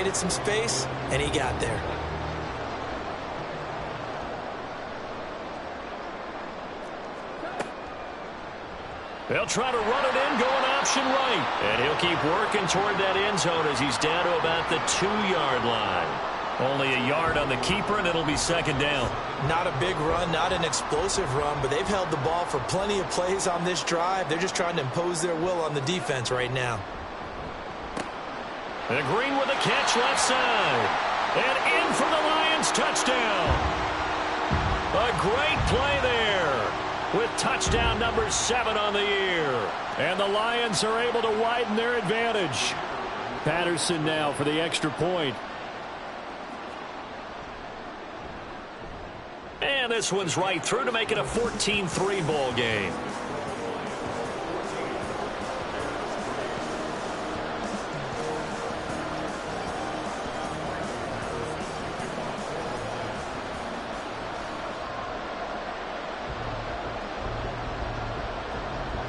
created some space, and he got there. They'll try to run it in, going option right. And he'll keep working toward that end zone as he's down to about the 2-yard line. Only a yard on the keeper, and it'll be second down. Not a big run, not an explosive run, but they've held the ball for plenty of plays on this drive. They're just trying to impose their will on the defense right now. And Green with a catch left side. And in for the Lions touchdown. A great play there with touchdown number 7 on the year. And the Lions are able to widen their advantage. Patterson now for the extra point. And this one's right through to make it a 14-3 ball game.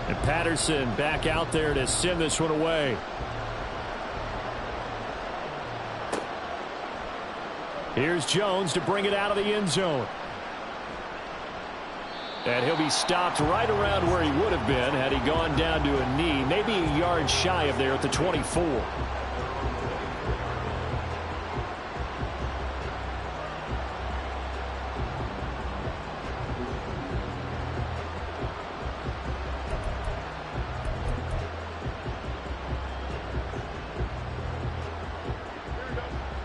And Patterson back out there to send this one away. Here's Jones to bring it out of the end zone. And he'll be stopped right around where he would have been had he gone down to a knee, maybe a yard shy of there at the 24.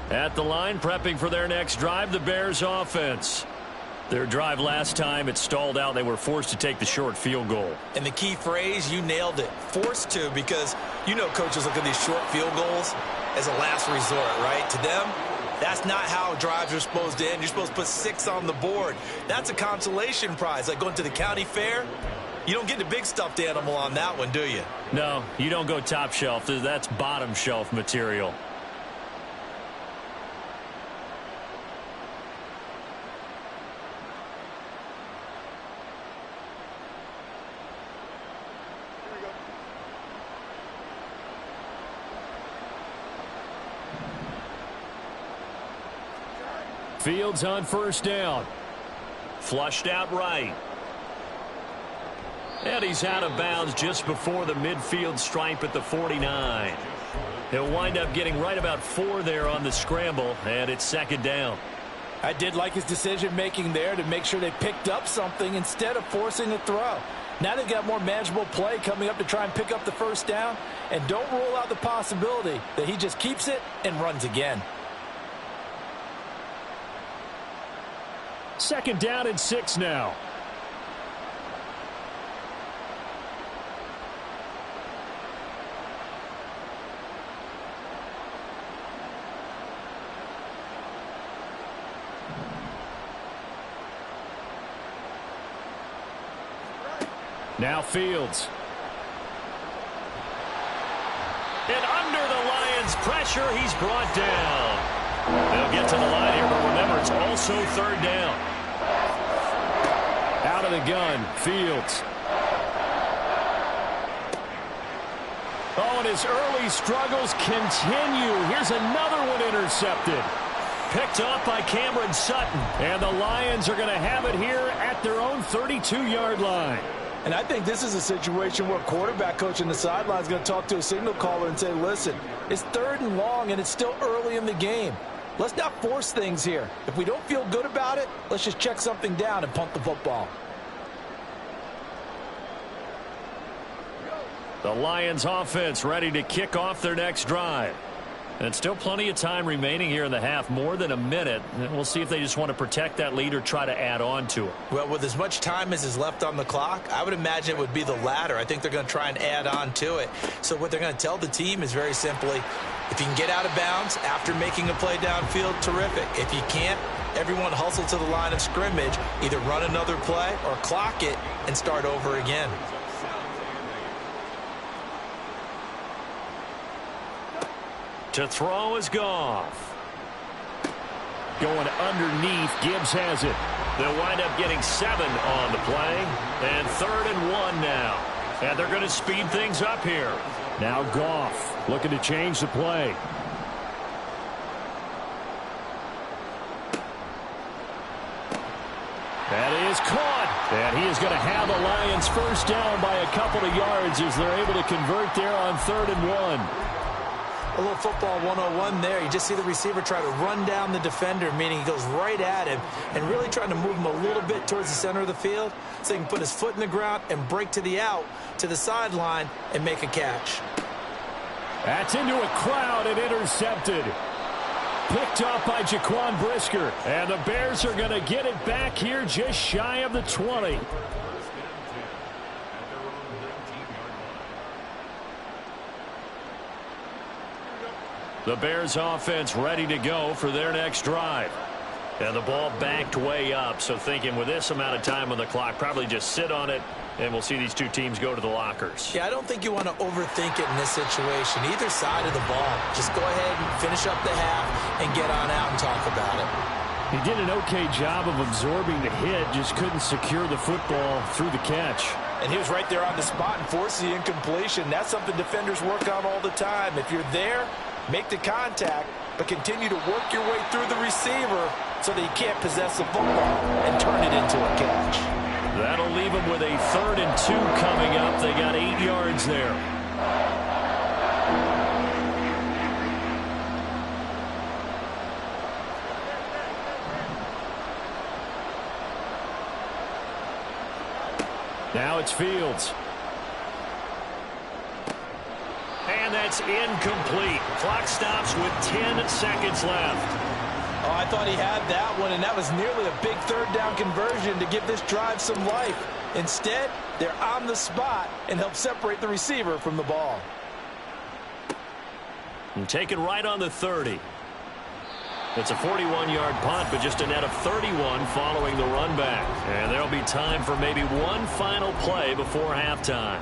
At the line, prepping for their next drive, the Bears offense. Their drive last time, it stalled out. They were forced to take the short field goal. And the key phrase, you nailed it, forced to, because you know coaches look at these short field goals as a last resort, right? To them, that's not how drives are supposed to end. You're supposed to put 6 on the board. That's a consolation prize, like going to the county fair. You don't get the big stuffed animal on that one, do you? No, you don't go top shelf. That's bottom shelf material. Fields on first down. Flushed out right. And he's out of bounds just before the midfield stripe at the 49. He'll wind up getting right about 4 there on the scramble, and it's second down. I did like his decision-making there to make sure they picked up something instead of forcing a throw. Now they've got more manageable play coming up to try and pick up the first down, and don't rule out the possibility that he just keeps it and runs again. Second down and 6 now. Now Fields. And under the Lions' pressure, he's brought down. They'll get to the line here, but remember, it's also third down. Out of the gun, Fields. Oh, and his early struggles continue. Here's another one intercepted. Picked off by Cameron Sutton. And the Lions are going to have it here at their own 32-yard line. And I think this is a situation where quarterback coach in the sideline is going to talk to a signal caller and say, listen, it's 3rd and long, and it's still early in the game. Let's not force things here. If we don't feel good about it, let's just check something down and punt the football. The Lions offense ready to kick off their next drive. And still plenty of time remaining here in the half, more than a minute. And we'll see if they just want to protect that lead or try to add on to it. Well, with as much time as is left on the clock, I would imagine it would be the latter. I think they're going to try and add on to it. So what they're going to tell the team is very simply, if you can get out of bounds after making a play downfield, terrific. If you can't, everyone hustle to the line of scrimmage, either run another play or clock it and start over again. To throw is Goff. Going underneath, Gibbs has it. They'll wind up getting 7 on the play. And 3rd and 1 now. And they're going to speed things up here. Now Goff looking to change the play. is caught. And he is going to have the Lions first down by a couple of yards as they're able to convert there on 3rd and 1. A little football 101 there. You just see the receiver try to run down the defender, meaning he goes right at him and really trying to move him a little bit towards the center of the field so he can put his foot in the ground and break to the out, to the sideline, and make a catch. That's into a crowd and intercepted. Picked off by Jaquan Brisker. And the Bears are going to get it back here just shy of the 20. The Bears offense ready to go for their next drive. And the ball backed way up, so thinking with this amount of time on the clock, probably just sit on it, and we'll see these two teams go to the lockers. Yeah, I don't think you want to overthink it in this situation. Either side of the ball. Just go ahead and finish up the half and get on out and talk about it. He did an okay job of absorbing the hit, just couldn't secure the football through the catch. And he was right there on the spot and forced the incompletion. That's something defenders work on all the time. If you're there, make the contact, but continue to work your way through the receiver so that you can't possess the football and turn it into a catch. That'll leave them with a 3rd and 2 coming up. They got 8 yards there. Now it's Fields. And that's incomplete. Clock stops with 10 seconds left. Oh, I thought he had that one, and that was nearly a big 3rd down conversion to give this drive some life. Instead, they're on the spot and help separate the receiver from the ball. And taken right on the 30. It's a 41-yard punt, but just a net of 31 following the run back. And there'll be time for maybe one final play before halftime.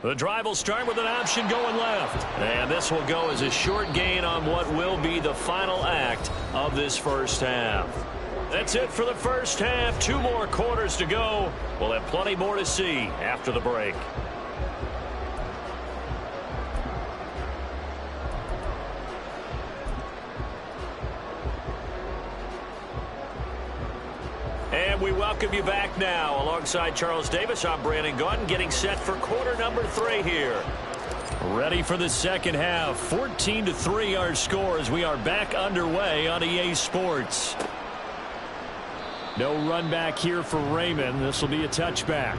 The drive will start with an option going left. And this will go as a short gain on what will be the final act of this first half. That's it for the first half. 2 more quarters to go. We'll have plenty more to see after the break. And we welcome you back now. Alongside Charles Davis, I'm Brandon Gaudin, getting set for quarter number 3 here. Ready for the second half. 14-3 our score as we are back underway on EA Sports. No run back here for Raymond. This will be a touchback.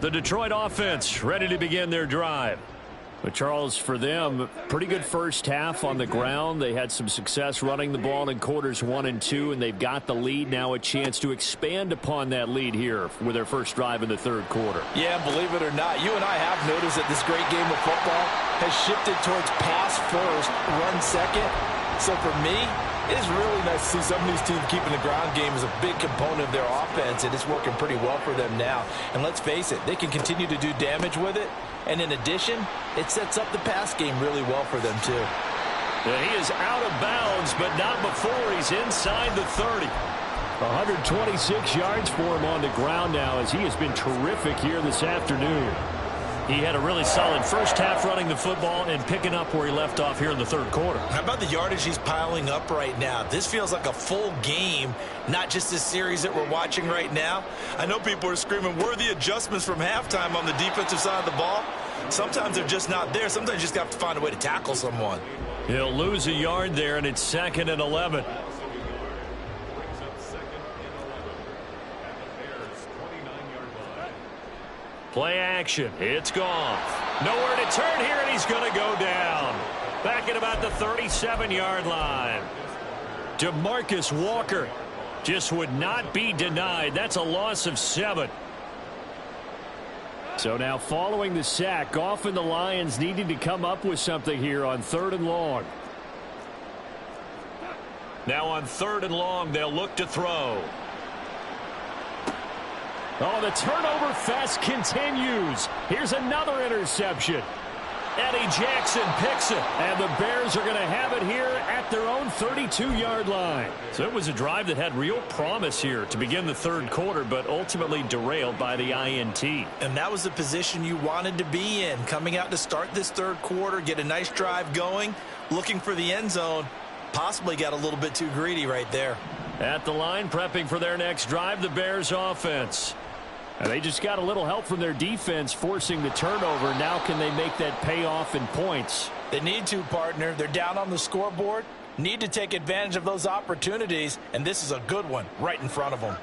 The Detroit offense ready to begin their drive. But Charles, for them, pretty good first half on the ground. They had some success running the ball in quarters 1 and 2, and they've got the lead. Now a chance to expand upon that lead here with their first drive in the 3rd quarter. Yeah, believe it or not, you and I have noticed that this great game of football has shifted towards pass first, run second. So for me, it is really nice to see some of these teams keeping the ground game as a big component of their offense, and it's working pretty well for them now. And let's face it, they can continue to do damage with it. And in addition, it sets up the pass game really well for them, too. And he is out of bounds, but not before he's inside the 30. 126 yards for him on the ground now as he has been terrific here this afternoon. He had a really solid first half running the football and picking up where he left off here in the 3rd quarter. How about the yardage he's piling up right now? This feels like a full game, not just this series that we're watching right now. I know people are screaming, where are the adjustments from halftime on the defensive side of the ball? Sometimes they're just not there. Sometimes you just got to find a way to tackle someone. He'll lose a yard there, and it's 2nd and 11. Play action. It's gone. Nowhere to turn here, and he's going to go down. Back at about the 37-yard line. DeMarcus Walker just would not be denied. That's a loss of 7. So now following the sack, often the Lions needing to come up with something here on 3rd and long. Now on 3rd and long, they'll look to throw. Oh, the turnover fest continues. Here's another interception. Eddie Jackson picks it, and the Bears are going to have it here at their own 32-yard line. So it was a drive that had real promise here to begin the 3rd quarter, but ultimately derailed by the INT. And that was the position you wanted to be in, coming out to start this 3rd quarter, get a nice drive going, looking for the end zone. Possibly got a little bit too greedy right there. At the line, prepping for their next drive, the Bears offense. And they just got a little help from their defense forcing the turnover. Now can they make that pay off in points? They need to, partner. They're down on the scoreboard. Need to take advantage of those opportunities, and this is a good one right in front of them.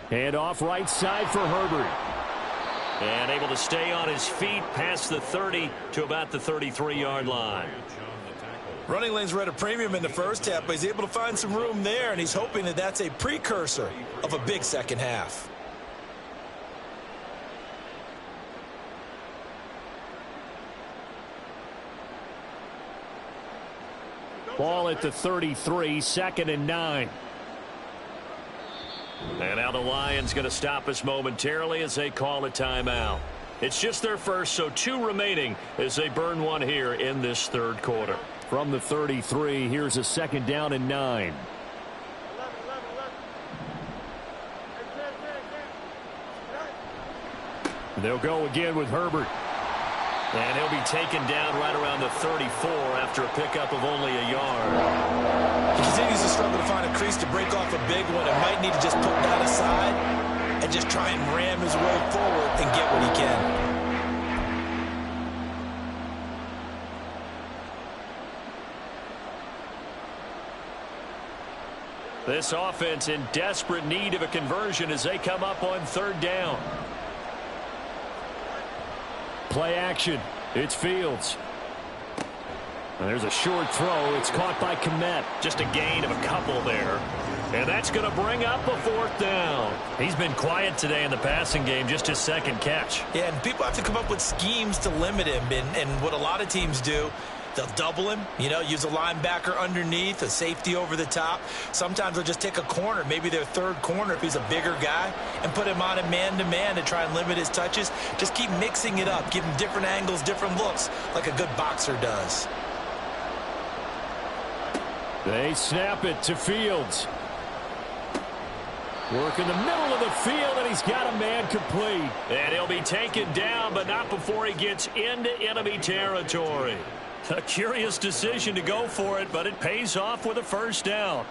Hand off right side for Herbert. And able to stay on his feet past the 30 to about the 33-yard line. Running lanes were at a premium in the first half, but he's able to find some room there, and he's hoping that that's a precursor of a big second half. Ball at the 33, 2nd and 9. And now the Lions going to stop us momentarily as they call a timeout. It's just their first, so 2 remaining as they burn one here in this 3rd quarter. From the 33, here's a 2nd down and 9. They'll go again with Herbert. And he'll be taken down right around the 34 after a pickup of only a yard. He continues to struggle to find a crease to break off a big one and might need to just put that aside and just try and ram his way forward and get what he can. This offense in desperate need of a conversion as they come up on 3rd down. Play action. It's Fields. And there's a short throw. It's caught by Mack Med. Just a gain of a couple there. And that's going to bring up a 4th down. He's been quiet today in the passing game, just his 2nd catch. Yeah, and people have to come up with schemes to limit him. And what a lot of teams do, they'll double him, use a linebacker underneath, a safety over the top. Sometimes they'll just take a corner, maybe their 3rd corner if he's a bigger guy, and put him on a man-to-man to try and limit his touches. Just keep mixing it up, give him different angles, different looks, like a good boxer does. They snap it to Fields. Work in the middle of the field, and he's got a man complete. And he'll be taken down, but not before he gets into enemy territory. A curious decision to go for it, but it pays off with a 1st down.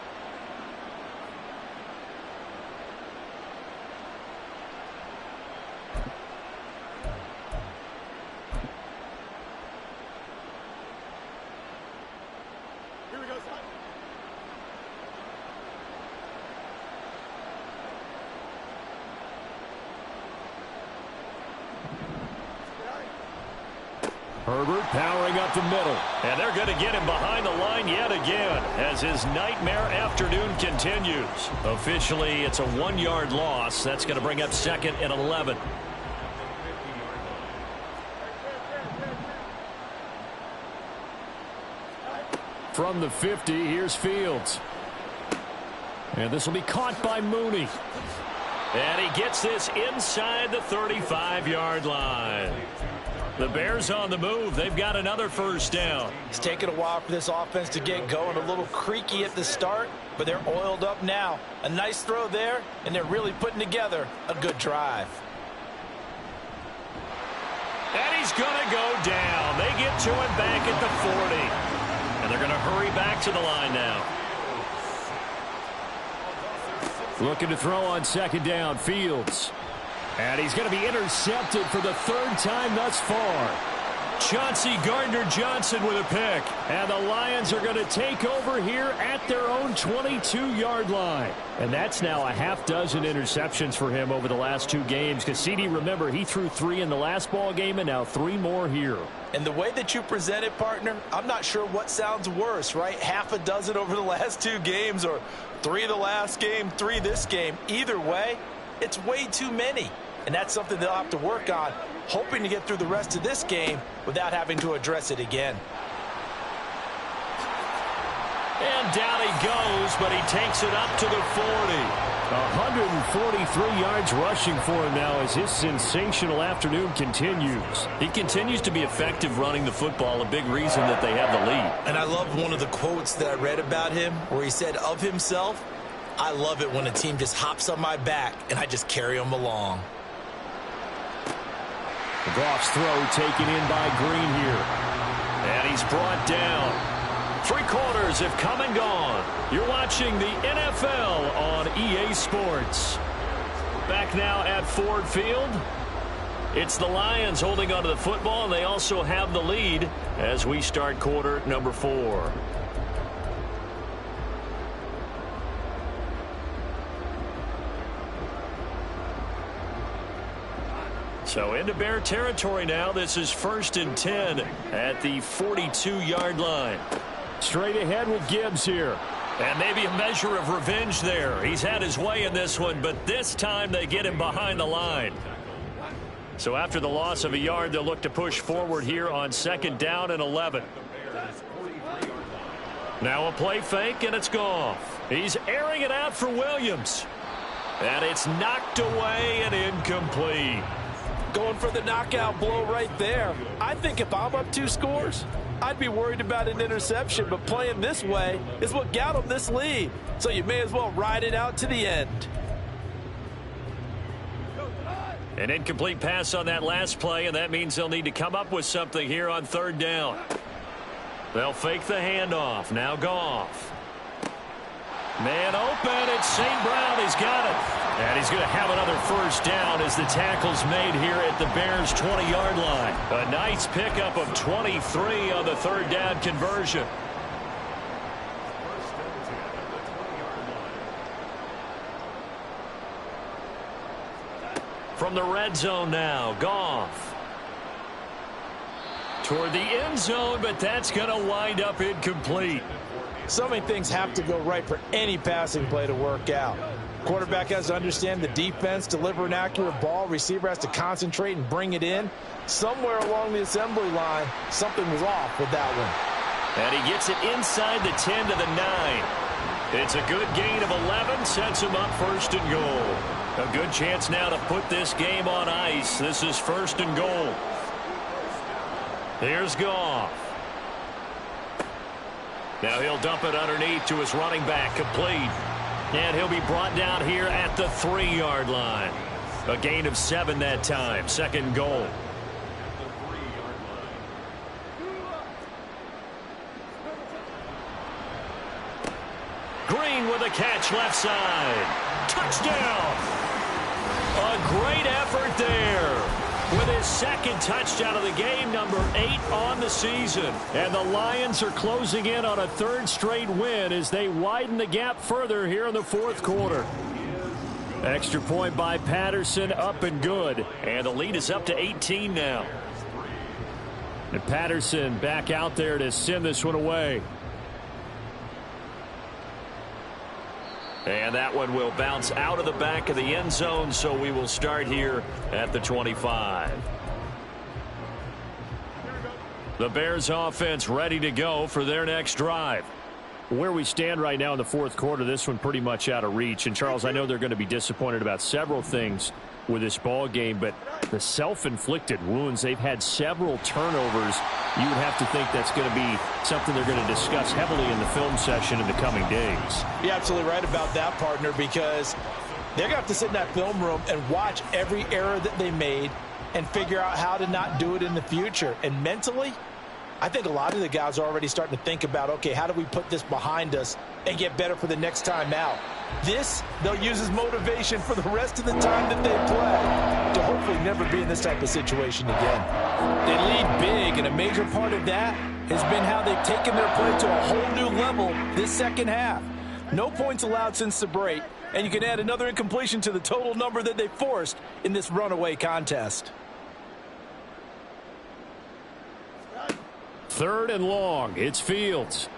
Here we go, son. Herbert powering up the middle. And they're going to get him behind the line yet again as his nightmare afternoon continues. Officially, it's a 1-yard loss. That's going to bring up 2nd and 11. From the 50, here's Fields. And this will be caught by Mooney. And he gets this inside the 35-yard line. The Bears on the move. They've got another 1st down. It's taken a while for this offense to get going. A little creaky at the start, but they're oiled up now. A nice throw there, and they're really putting together a good drive. And he's going to go down. They get to him back at the 40. And they're going to hurry back to the line now. Looking to throw on 2nd down, Fields. And he's going to be intercepted for the 3rd time thus far. Chauncey Gardner-Johnson with a pick. And the Lions are going to take over here at their own 22-yard line. And that's now a half dozen interceptions for him over the last 2 games. Because CD, remember, he threw 3 in the last ball game and now 3 more here. And the way that you present it, partner, I'm not sure what sounds worse, right? Half a dozen over the last 2 games or 3 the last game, 3 this game. Either way, it's way too many. And that's something they'll have to work on, hoping to get through the rest of this game without having to address it again. And down he goes, but he takes it up to the 40. 143 yards rushing for him now as his sensational afternoon continues. He continues to be effective running the football, a big reason that they have the lead. And I love one of the quotes that I read about him where he said of himself, "I love it when a team just hops on my back and I just carry them along." Goff's throw taken in by Green here. And he's brought down. 3 quarters have come and gone. You're watching the NFL on EA Sports. Back now at Ford Field. It's the Lions holding onto the football, and they also have the lead as we start quarter number 4. So into Bear territory now. This is 1st and 10 at the 42-yard line. Straight ahead with Gibbs here. And maybe a measure of revenge there. He's had his way in this one, but this time they get him behind the line. So after the loss of a yard, they'll look to push forward here on 2nd down and 11. Now a play fake, and it's Goff. He's airing it out for Williams. And it's knocked away and incomplete. Going for the knockout blow right there. I think if I'm up 2 scores, I'd be worried about an interception, but playing this way is what got them this lead. So you may as well ride it out to the end. An incomplete pass on that last play, and that means they'll need to come up with something here on 3rd down. They'll fake the handoff. Now Goff. Man open. It's St. Brown. He's got it. And he's going to have another 1st down as the tackle's made here at the Bears' 20-yard line. A nice pickup of 23 on the 3rd down conversion. From the red zone now, Goff. Toward the end zone, but that's going to wind up incomplete. So many things have to go right for any passing play to work out. Quarterback has to understand the defense, deliver an accurate ball. Receiver has to concentrate and bring it in. Somewhere along the assembly line, something was off with that one. And he gets it inside the 10 to the 9. It's a good gain of 11, sets him up 1st and goal. A good chance now to put this game on ice. This is 1st and goal. Here's Goff. Now he'll dump it underneath to his running back, complete. And he'll be brought down here at the 3-yard line. A gain of 7 that time, 2nd goal. Green with a catch left side. Touchdown! A great effort there. With his 2nd touchdown of the game, number 8 on the season. And the Lions are closing in on a 3rd straight win as they widen the gap further here in the 4th quarter. Extra point by Patterson, up and good. And the lead is up to 18 now. And Patterson back out there to send this one away. And that one will bounce out of the back of the end zone, so we will start here at the 25. The Bears offense ready to go for their next drive. Where we stand right now in the 4th quarter, this one pretty much out of reach. And, Charles, I know they're going to be disappointed about several things with this ball game, but the self-inflicted wounds, they've had several turnovers. You would have to think that's going to be something they're going to discuss heavily in the film session in the coming days. You're absolutely right about that, partner, because they're going to have to sit in that film room and watch every error that they made and figure out how to not do it in the future. And mentally, I think a lot of the guys are already starting to think about, okay, how do we put this behind us and get better for the next time out? This, they'll use as motivation for the rest of the time that they play to hopefully never be in this type of situation again. They lead big, and a major part of that has been how they've taken their play to a whole new level this second half. No points allowed since the break, and you can add another incompletion to the total number that they forced in this runaway contest. 3rd and long. It's Fields.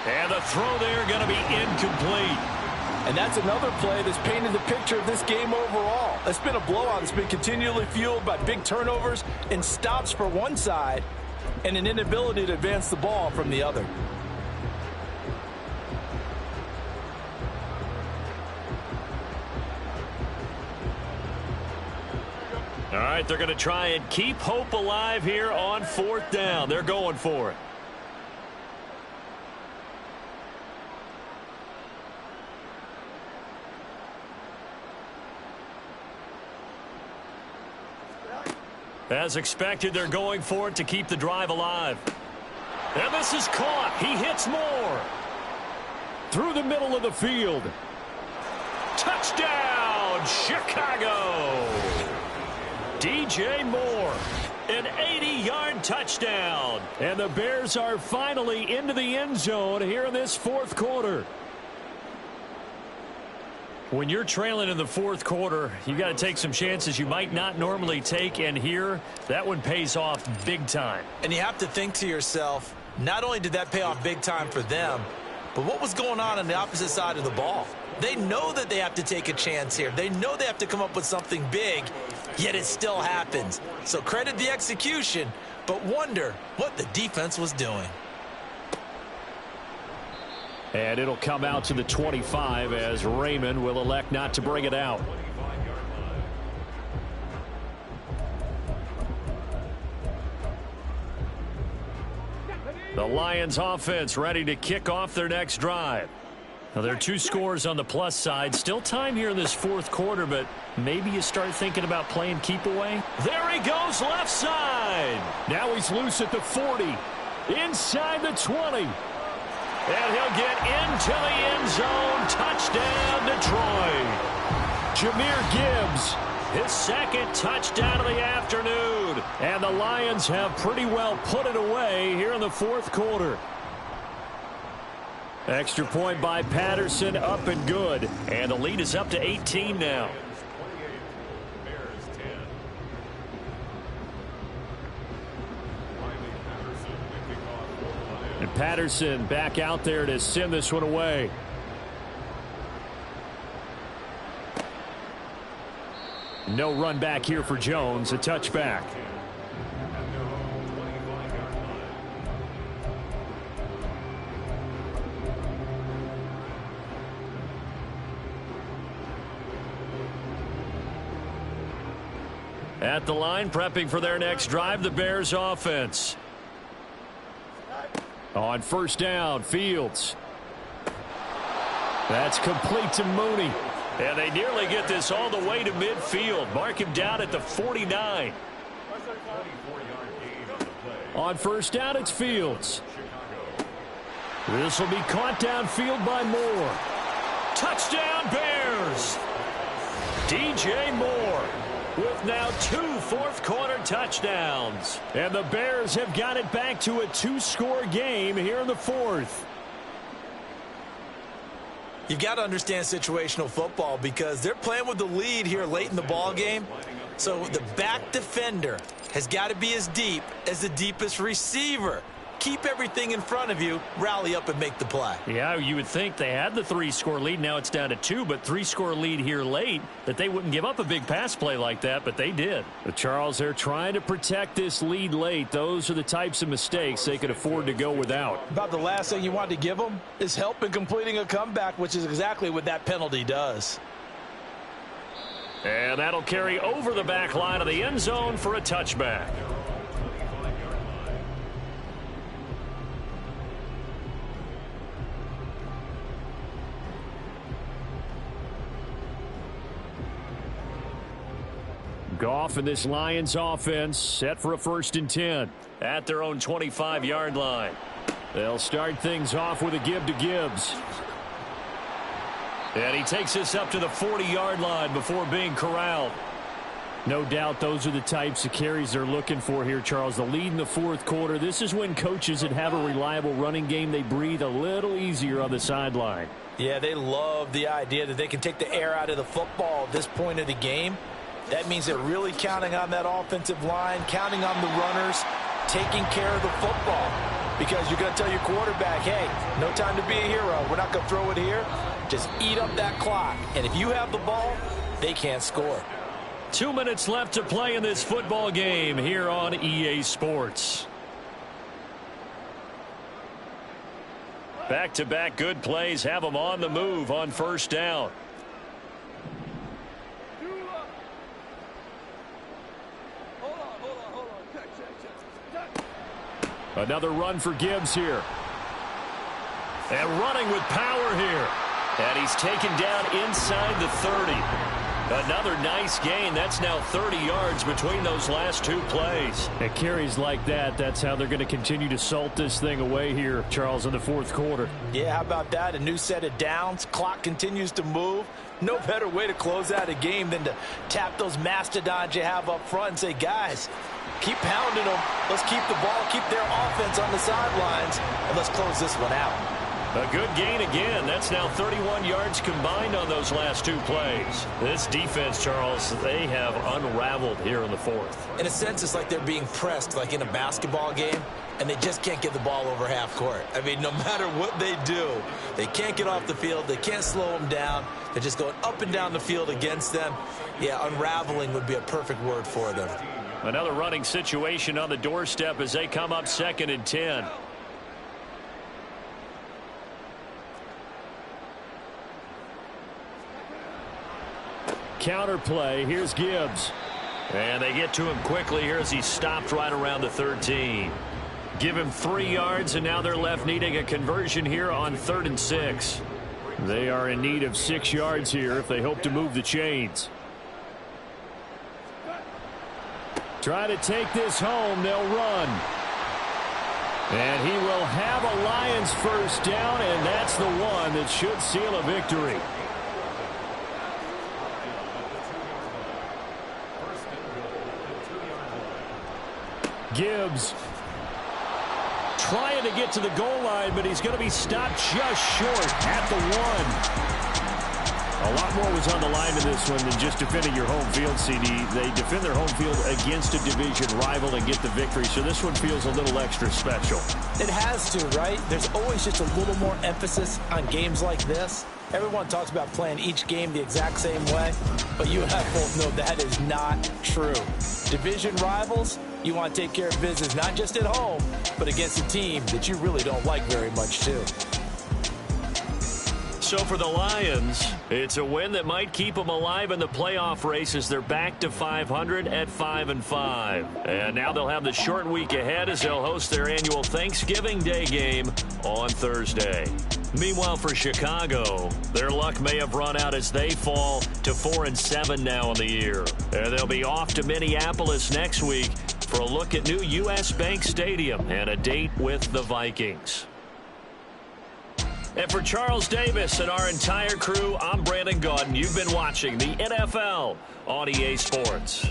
And the throw there going to be incomplete. And that's another play that's painted the picture of this game overall. It's been a blowout. It's been continually fueled by big turnovers and stops for one side and an inability to advance the ball from the other. All right, they're going to try and keep hope alive here on 4th down. They're going for it. As expected, they're going for it to keep the drive alive. And this is caught. He hits Moore. Through the middle of the field. Touchdown, Chicago. DJ Moore, an 80-yard touchdown. And the Bears are finally into the end zone here in this 4th quarter. When you're trailing in the 4th quarter, you got to take some chances you might not normally take, and here, that one pays off big time. And you have to think to yourself, not only did that pay off big time for them, but what was going on the opposite side of the ball? They know that they have to take a chance here. They know they have to come up with something big, yet it still happens. So credit the execution, but wonder what the defense was doing. And it'll come out to the 25 as Raymond will elect not to bring it out. The Lions offense ready to kick off their next drive. Now, there are 2 scores on the plus side. Still time here in this 4th quarter, but maybe you start thinking about playing keep away. There he goes left side. Now he's loose at the 40. Inside the 20. And he'll get into the end zone. Touchdown, Detroit. Jahmyr Gibbs, his 2nd touchdown of the afternoon. And the Lions have pretty well put it away here in the 4th quarter. Extra point by Patterson, up and good. And the lead is up to 18 now. And Patterson back out there to send this one away. No run back here for Jones, a touchback. At the line, prepping for their next drive, the Bears offense. On 1st down, Fields. That's complete to Mooney. And they nearly get this all the way to midfield. Mark him down at the 49. On 1st down, it's Fields. This will be caught downfield by Moore. Touchdown, Bears! DJ Moore with now 2 4th-quarter touchdowns. And the Bears have got it back to a 2-score game here in the 4th. You've got to understand situational football because they're playing with the lead here late in the ball game. So the back defender has got to be as deep as the deepest receiver. Keep everything in front of you, rally up and make the play. Yeah, you would think they had the 3-score lead. Now it's down to 2, but 3-score lead here late, that they wouldn't give up a big pass play like that, but they did. But Charles, they're trying to protect this lead late. Those are the types of mistakes they could afford to go without. About the last thing you want to give them is help in completing a comeback, which is exactly what that penalty does. And that'll carry over the back line of the end zone for a touchback. Goff and this Lions offense set for a 1st and 10 at their own 25-yard line. They'll start things off with a give to Gibbs. And he takes this up to the 40-yard line before being corralled. No doubt those are the types of carries they're looking for here, Charles. The lead in the fourth quarter. This is when coaches that have a reliable running game, they breathe a little easier on the sideline. Yeah, they love the idea that they can take the air out of the football at this point of the game. That means they're really counting on that offensive line, counting on the runners, taking care of the football. Because you're going to tell your quarterback, hey, no time to be a hero. We're not going to throw it here. Just eat up that clock. And if you have the ball, they can't score. 2 minutes left to play in this football game here on EA Sports. Back-to-back good plays have them on the move on first down. Another run for Gibbs here. And running with power here. And he's taken down inside the 30. Another nice gain. That's now 30 yards between those last two plays. At carries like that, that's how they're going to continue to salt this thing away here, Charles, in the fourth quarter. Yeah, how about that? A new set of downs. Clock continues to move. No better way to close out a game than to tap those mastodons you have up front and say, guys, keep pounding them. Let's keep the ball, keep their offense on the sidelines, and let's close this one out. A good gain again. That's now 31 yards combined on those last two plays. This defense, Charles, they have unraveled here in the fourth. In a sense, it's like they're being pressed like in a basketball game, and they just can't get the ball over half court. I mean, no matter what they do, they can't get off the field. They can't slow them down. They're just going up and down the field against them. Yeah, unraveling would be a perfect word for them. Another running situation on the doorstep as they come up 2nd and 10. Counter play. Here's Gibbs. And they get to him quickly here as he stopped right around the 13. Give him 3 yards, and now they're left needing a conversion here on 3rd and 6. They are in need of 6 yards here if they hope to move the chains. Try to take this home. They'll run. And he will have a Lions first down, and that's the one that should seal a victory. Gibbs trying to get to the goal line, but he's going to be stopped just short at the 1. A lot more was on the line in this one than just defending your home field, CD. They defend their home field against a division rival and get the victory, so this one feels a little extra special. It has to, right? There's always just a little more emphasis on games like this. Everyone talks about playing each game the exact same way, but you and I both know that is not true. Division rivals, you want to take care of business not just at home, but against a team that you really don't like very much too. So for the Lions, it's a win that might keep them alive in the playoff race as they're back to 500 at 5-5. And now they'll have the short week ahead as they'll host their annual Thanksgiving Day game on Thursday. Meanwhile, for Chicago, their luck may have run out as they fall to 4-7 now in the year. And they'll be off to Minneapolis next week for a look at new U.S. Bank Stadium and a date with the Vikings. And for Charles Davis and our entire crew, I'm Brandon Gaudin. You've been watching the NFL on EA Sports.